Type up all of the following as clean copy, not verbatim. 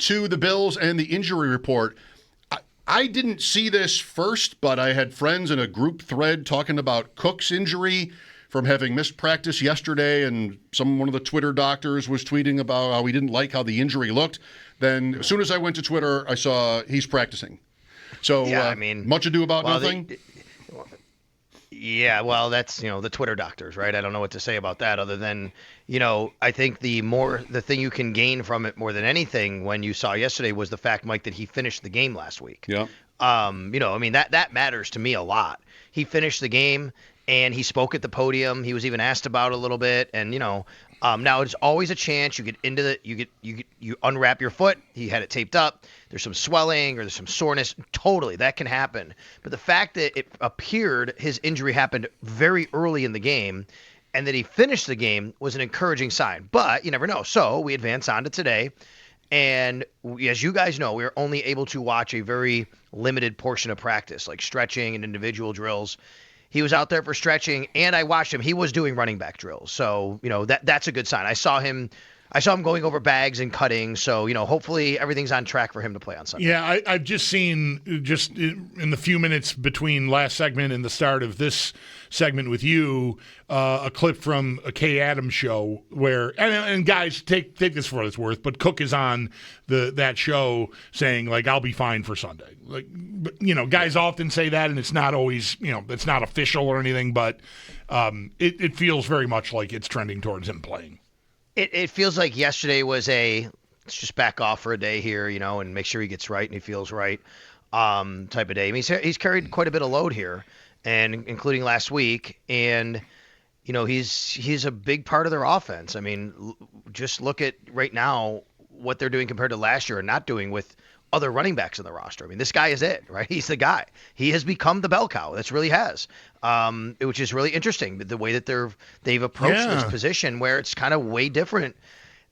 to the Bills and the injury report. I didn't see this first, but I had friends in a group thread talking about Cook's injury from having missed practice yesterday, and one of the Twitter doctors was tweeting about how he didn't like how the injury looked. Then as soon as I went to Twitter, I saw he's practicing. So much ado about nothing. Well, that's, the Twitter doctors, right? I don't know what to say about that other than, I think the thing you can gain from it more than anything when you saw yesterday was the fact, Mike, that he finished the game last week. Yeah. That matters to me a lot. He finished the game and he spoke at the podium. He was even asked about it a little bit. And, now it's always a chance you get into you unwrap your foot. He had it taped up. There's some swelling or there's some soreness. Totally, that can happen. But the fact that it appeared his injury happened very early in the game and that he finished the game was an encouraging sign. But you never know. So we advance on to today. And as you guys know, we were only able to watch a very limited portion of practice, like stretching and individual drills. He was out there for stretching, and I watched him. He was doing running back drills. So, that's a good sign. I saw him going over bags and cutting. So, hopefully everything's on track for him to play on Sunday. Yeah, I've just seen, in the few minutes between last segment and the start of this segment with you, a clip from a Kay Adams show where, and guys, take this for what it's worth, but Cook is on that show saying, like, I'll be fine for Sunday. Like, guys often say that, and it's not always, it's not official or anything, but it feels very much like it's trending towards him playing. It feels like yesterday was let's just back off for a day here, and make sure he gets right and he feels right type of day. I mean, he's carried quite a bit of load here, and including last week, and he's a big part of their offense. I mean, just look at right now what they're doing compared to last year and not doing with other running backs in the roster. I mean, this guy is it, right? He's the guy. He has become the bell cow. That's really has, which is really interesting. The way that they've approached this position, where it's kind of way different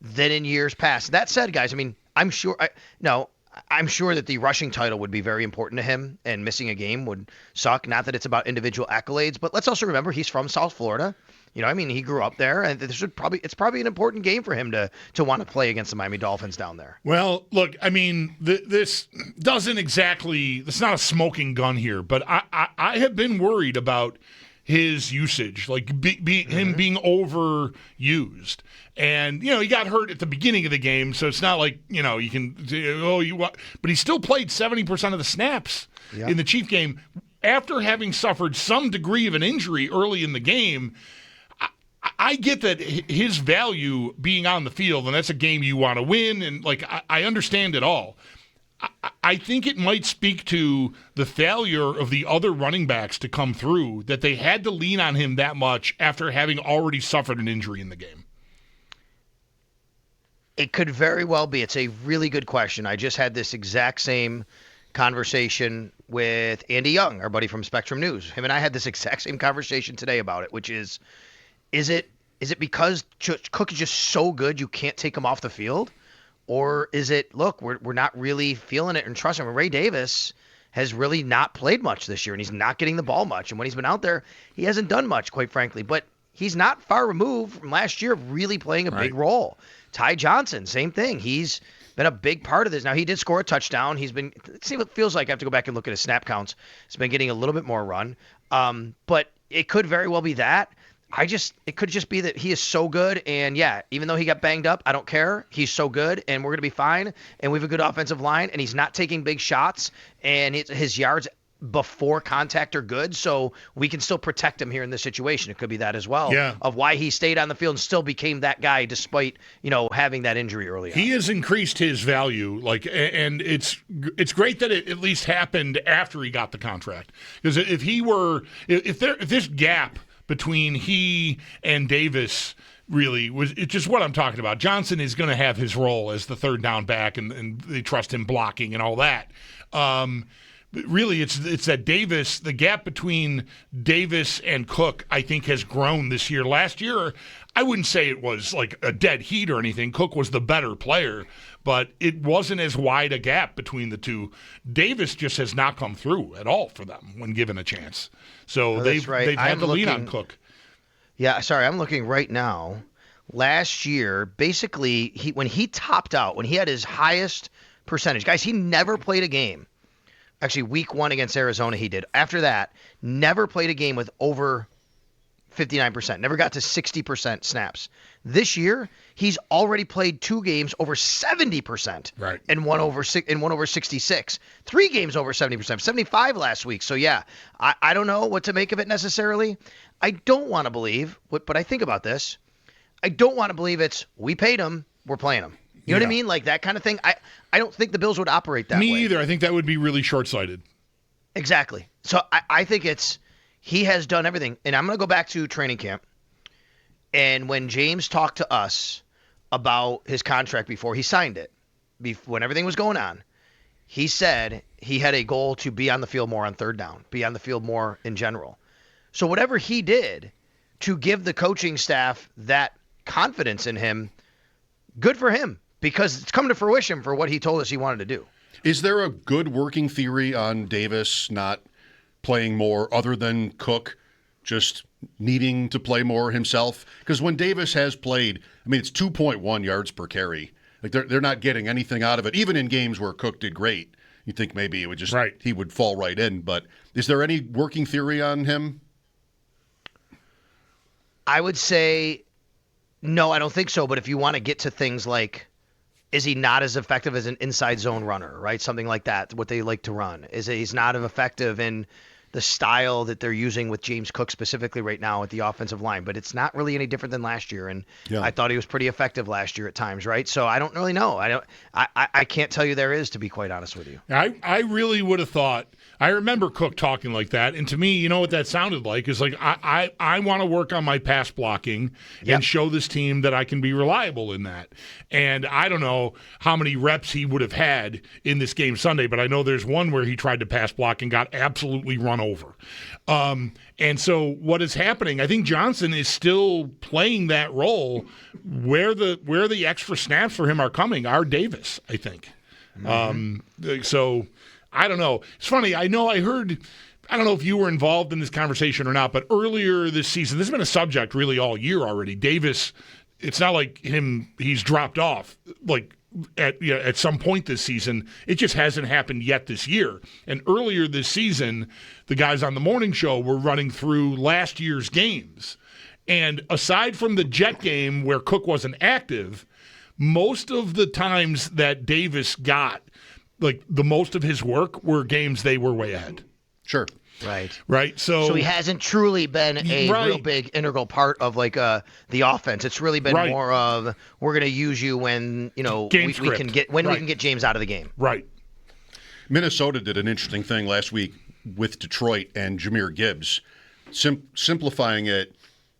than in years past. That said, guys, I mean, I'm sure that the rushing title would be very important to him, and missing a game would suck. Not that it's about individual accolades, but let's also remember he's from South Florida. He grew up there, and it's probably an important game for him to want to play against the Miami Dolphins down there. Well, look, I mean, this doesn't exactly – it's not a smoking gun here, but I have been worried about his usage, like him being overused. And, he got hurt at the beginning of the game, so it's not like, you can – but he still played 70% of the snaps in the Chief game. After having suffered some degree of an injury early in the game – I get that his value being on the field, and that's a game you want to win, and I understand it all. I think it might speak to the failure of the other running backs to come through, that they had to lean on him that much after having already suffered an injury in the game. It could very well be. It's a really good question. I just had this exact same conversation with Andy Young, our buddy from Spectrum News. Him and I had this exact same conversation today about it, which is it because Cook is just so good you can't take him off the field? Or is it, look, we're not really feeling it and trusting him? Ray Davis has really not played much this year, and he's not getting the ball much. And when he's been out there, he hasn't done much, quite frankly. But he's not far removed from last year of really playing a big role. Ty Johnson, same thing. He's been a big part of this. Now, he did score a touchdown. See what it feels like. I have to go back and look at his snap counts. He's been getting a little bit more run. But it could very well be that. It could just be that he is so good, and even though he got banged up, I don't care. He's so good, and we're going to be fine, and we have a good offensive line, and he's not taking big shots, and his yards before contact are good, so we can still protect him here in this situation. It could be that as well, of why he stayed on the field and still became that guy despite, having that you early on. He has increased his value, and it's great that it at least happened after he got the contract. Because if this gap between he and Davis really it's just what I'm talking about. Johnson is going to have his role as the third down back, and they trust him blocking and all that. But really, it's that Davis, the gap between Davis and Cook, I think, has grown this year. Last year, I wouldn't say it was like a dead heat or anything. Cook was the better player, but it wasn't as wide a gap between the two. Davis just has not come through at all for them when given a chance. So they've had to lean on Cook. Yeah, sorry, I'm looking right now. last year, basically, when he topped out, when he had his highest percentage, guys, he never played a game. Actually, week 1 against Arizona he did. After that, never played a game with over 59%. Never got to 60% snaps. This year, he's already played 2 games over 70%. Right. And one over 66. 3 games over 70%. 75 last week. So yeah, I don't know what to make of it necessarily. I don't want to believe, but I think about this. I don't want to believe it's we paid him, we're playing him. You know what I mean? Like that kind of thing. I don't think the Bills would operate that way. Me either. I think that would be really short-sighted. Exactly. So I think he has done everything. And I'm going to go back to training camp. And when James talked to us about his contract before he signed it, when everything was going on, he said he had a goal to be on the field more on third down, be on the field more in general. So whatever he did to give the coaching staff that confidence in him, good for him, because it's come to fruition for what he told us he wanted to do. Is there a good working theory on Davis not playing more other than Cook just needing to play more himself? Because when Davis has played, I mean, it's 2.1 yards per carry. Like they're not getting anything out of it, even in games where Cook did great. You think maybe it would just he would fall right in. But is there any working theory on him? I would say no, I don't think so. But if you want to get to things like, is he not as effective as an inside zone runner, right? Something like that, what they like to run. He's not as effective in the style that they're using with James Cook specifically right now at the offensive line, but it's not really any different than last year. And I thought he was pretty effective last year at times, right? So I don't really know. I can't tell you there is, to be quite honest with you. I really would have thought. I remember Cook talking like that, and to me, you know what that sounded like is like I want to work on my pass blocking and show this team that I can be reliable in that. And I don't know how many reps he would have had in this game Sunday, but I know there's one where he tried to pass block and got absolutely run over. And so what is happening, I think Johnson is still playing that role where the extra snaps for him are coming are Davis, I think. So I don't know. It's funny. I don't know if you were involved in this conversation or not, but earlier this season, this has been a subject really all year already. Davis, it's not like he's dropped off like at some point this season. It just hasn't happened yet this year. And earlier this season, the guys on the morning show were running through last year's games. And aside from the Jet game where Cook wasn't active, most of the times that Davis got like the most of his work were games they were way ahead. Sure. Right. So he hasn't truly been a real big integral part of like the offense. It's really been more of we're going to use you when we can get James out of the game. Right. Minnesota did an interesting thing last week with Detroit and Jahmyr Gibbs, simplifying it.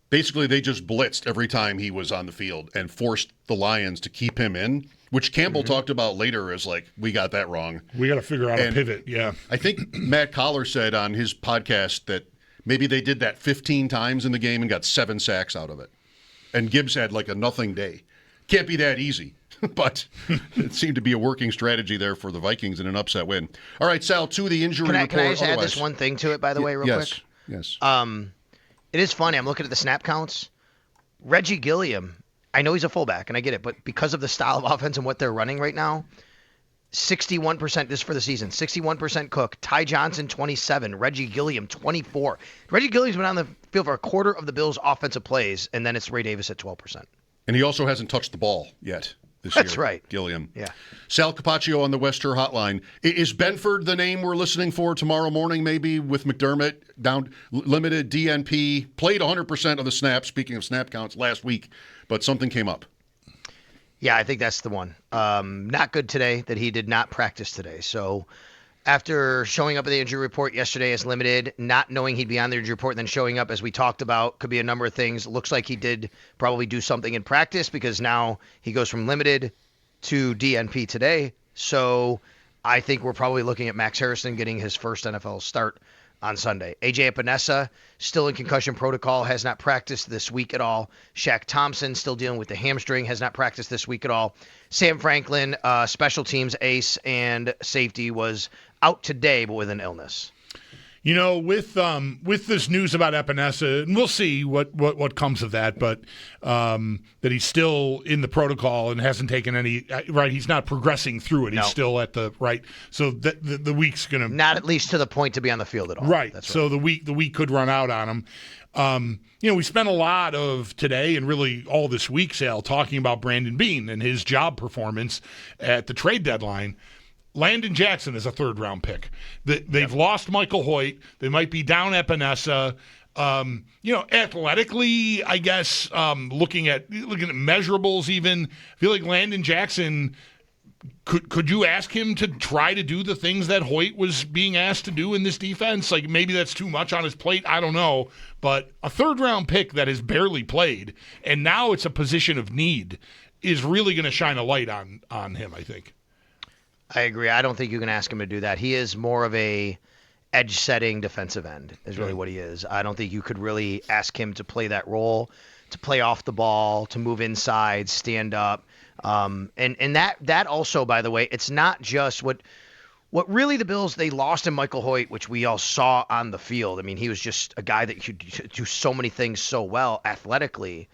Basically, they just blitzed every time he was on the field and forced the Lions to keep him in, which Campbell talked about later as like, we got that wrong. We got to figure out a pivot, yeah. I think Matt Collar said on his podcast that maybe they did that 15 times in the game and got 7 sacks out of it. And Gibbs had like a nothing day. Can't be that easy, but it seemed to be a working strategy there for the Vikings in an upset win. All right, Sal, to the injury report. Can I just add this one thing to it, by the way, real quick? Yes. It is funny. I'm looking at the snap counts. Reggie Gilliam, I know he's a fullback, and I get it, but because of the style of offense and what they're running right now, 61% this for the season. 61% Cook. Ty Johnson, 27. Reggie Gilliam, 24. Reggie Gilliam's been on the field for a quarter of the Bills' offensive plays, and then it's Ray Davis at 12%. And he also hasn't touched the ball yet this year. That's right. Gilliam. Yeah. Sal Capaccio on the Wester Hotline. Is Benford the name we're listening for tomorrow morning, maybe, with McDermott down limited DNP? Played 100% of the snaps, speaking of snap counts, last week, but something came up. Yeah, I think that's the one. Not good today that he did not practice today. So after showing up at the injury report yesterday as limited, not knowing he'd be on the injury report, and then showing up as we talked about, could be a number of things. Looks like he did probably do something in practice because now he goes from limited to DNP today. So I think we're probably looking at Max Harrison getting his first NFL start on Sunday. A.J. Epinesa still in concussion protocol, has not practiced this week at all. Shaq Thompson still dealing with the hamstring, has not practiced this week at all. Sam Franklin, special teams ace and safety, was out today but with an illness. With this news about Epinesa, and we'll see what comes of that, but that he's still in the protocol and hasn't taken any, right, he's not progressing through it. He's still at the, right, so the week's going to... Not at least to the point to be on the field at all. Right, That's so the week could run out on him. We spent a lot of today and really all this week, Sal, talking about Brandon Beane and his job performance at the trade deadline. Landon Jackson is a third-round pick. They've lost Michael Hoecht. They might be down Epinesa. Athletically, I guess, looking at measurables even, I feel like Landon Jackson, could you ask him to try to do the things that Hoecht was being asked to do in this defense? Like, maybe that's too much on his plate. I don't know. But a third-round pick that has barely played, and now it's a position of need, is really going to shine a light on him, I think. I agree. I don't think you can ask him to do that. He is more of a edge-setting defensive end is really what he is. I don't think you could really ask him to play that role, to play off the ball, to move inside, stand up. And that also, by the way, it's not just what really the Bills, they lost in Michael Hoecht, which we all saw on the field. I mean, he was just a guy that could do so many things so well athletically.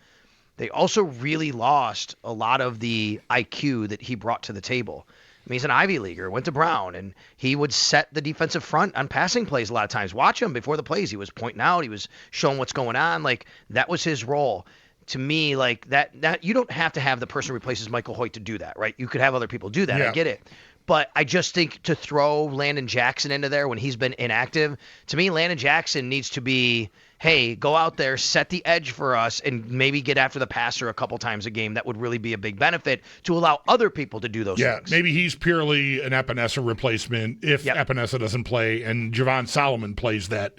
They also really lost a lot of the IQ that he brought to the table. I mean, he's an Ivy Leaguer, went to Brown, and he would set the defensive front on passing plays a lot of times. Watch him before the plays. He was pointing out. He was showing what's going on. Like, that was his role. To me, like, that you don't have to have the person who replaces Michael Hoecht to do that, right? You could have other people do that. Yeah. I get it. But I just think to throw Landon Jackson into there when he's been inactive, to me, Landon Jackson needs to be, hey, go out there, set the edge for us, and maybe get after the passer a couple times a game. That would really be a big benefit to allow other people to do those things. Maybe he's purely an Epinesa replacement if Epinesa doesn't play, and Javon Solomon plays that,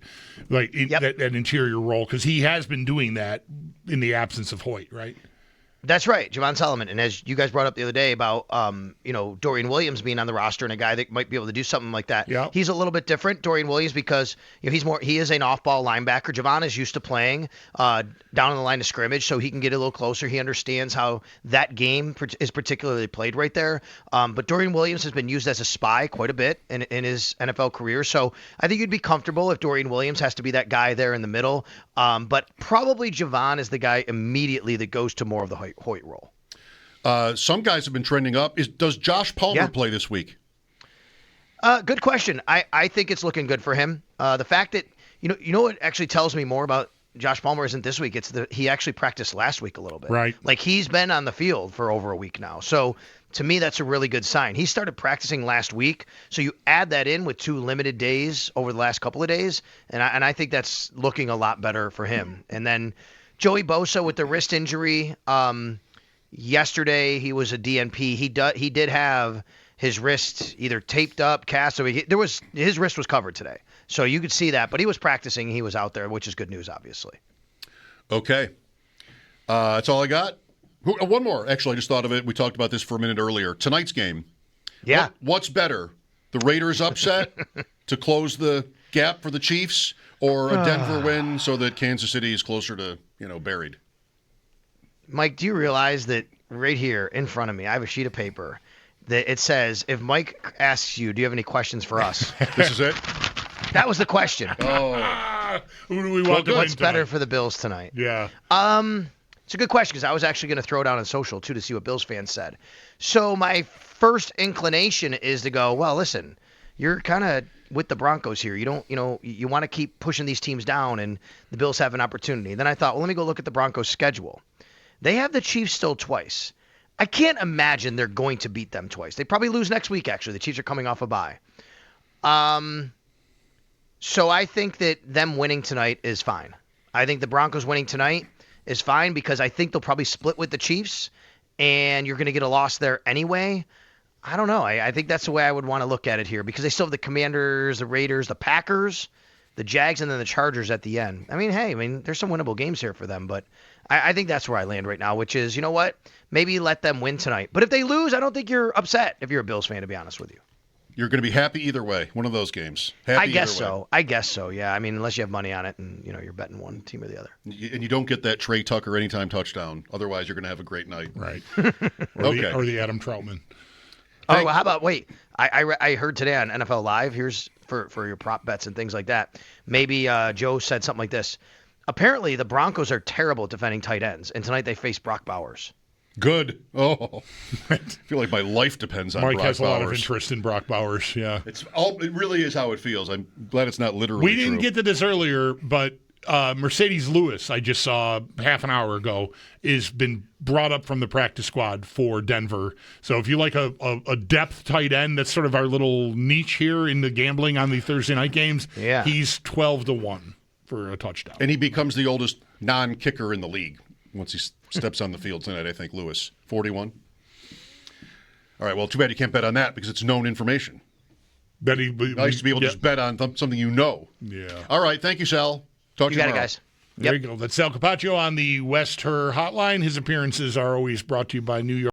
that interior role, because he has been doing that in the absence of Hoecht, right? That's right, Javon Solomon. And as you guys brought up the other day about, Dorian Williams being on the roster and a guy that might be able to do something like that. Yeah. He's a little bit different, Dorian Williams, because he is an off-ball linebacker. Javon is used to playing down on the line of scrimmage, so he can get a little closer. He understands how that game is particularly played right there. But Dorian Williams has been used as a spy quite a bit in his NFL career. So I think you'd be comfortable if Dorian Williams has to be that guy there in the middle. But probably Javon is the guy immediately that goes to more of the Hoecht role. Some guys have been trending up. Does Josh Palmer play this week? Good question. I think it's looking good for him. The fact that you know what actually tells me more about Josh Palmer isn't this week. It's he actually practiced last week a little bit. Right. Like, he's been on the field for over a week now. So to me, that's a really good sign. He started practicing last week, so you add that in with 2 limited days over the last couple of days, and I think that's looking a lot better for him. And then Joey Bosa with the wrist injury. Yesterday he was a DNP. He did have his wrist either taped up, cast. So his wrist was covered today, so you could see that. But he was practicing. He was out there, which is good news, obviously. Okay, that's all I got. One more. Actually, I just thought of it. We talked about this for a minute earlier. Tonight's game. Yeah. What's better, the Raiders upset to close the gap for the Chiefs, or a Denver win so that Kansas City is closer to buried? Mike, do you realize that right here in front of me, I have a sheet of paper that it says, if Mike asks you, do you have any questions for us? This is it? That was the question. Oh. Who do we want to win What's tonight? better for the Bills tonight? Yeah. It's a good question, because I was actually going to throw it out on social, too, to see what Bills fans said. So my first inclination is to go, well, listen, you're kind of with the Broncos here. You don't, you want to keep pushing these teams down, and the Bills have an opportunity. Then I thought, well, let me go look at the Broncos' schedule. They have the Chiefs still twice. I can't imagine they're going to beat them twice. They probably lose next week, actually. The Chiefs are coming off a bye. So I think that them winning tonight is fine. I think the Broncos winning tonight is fine, because I think they'll probably split with the Chiefs, and you're going to get a loss there anyway. I don't know. I think that's the way I would want to look at it here, because they still have the Commanders, the Raiders, the Packers, the Jags, and then the Chargers at the end. There's some winnable games here for them, but I think that's where I land right now, which is, you know what? Maybe let them win tonight. But if they lose, I don't think you're upset if you're a Bills fan, to be honest with you. You're going to be happy either way. One of those games. Happy I guess either way. so. I guess so, yeah. Unless you have money on it and, you're betting one team or the other. And you don't get that Trey Tucker anytime touchdown. Otherwise, you're going to have a great night. Right. Okay. Or the Adam Troutman. Oh, well, how about, wait. I heard today on NFL Live, here's for your prop bets and things like that. Maybe Joe said something like this. Apparently, the Broncos are terrible at defending tight ends, and tonight they face Brock Bowers. Good. Oh, I feel like my life depends on Mike Brock has a Bowers. lot of interest in Brock Bowers. Yeah, It really is how it feels. I'm glad it's not literally we didn't true. get to this earlier, but Mercedes Lewis, I just saw half an hour ago, has been brought up from the practice squad for Denver. So if you like a depth tight end, that's sort of our little niche here in the gambling on the Thursday night games. Yeah. He's 12-1 for a touchdown. And he becomes the oldest non-kicker in the league once he steps on the field tonight, I think, Lewis. 41. All right, well, too bad you can't bet on that because it's known information. Nice Nice to be able to just bet on something you know. Yeah. All right, thank you, Sal. Talk You to you got it, tomorrow. guys. There you go. That's Sal Capaccio on the West Her Hotline. His appearances are always brought to you by New York.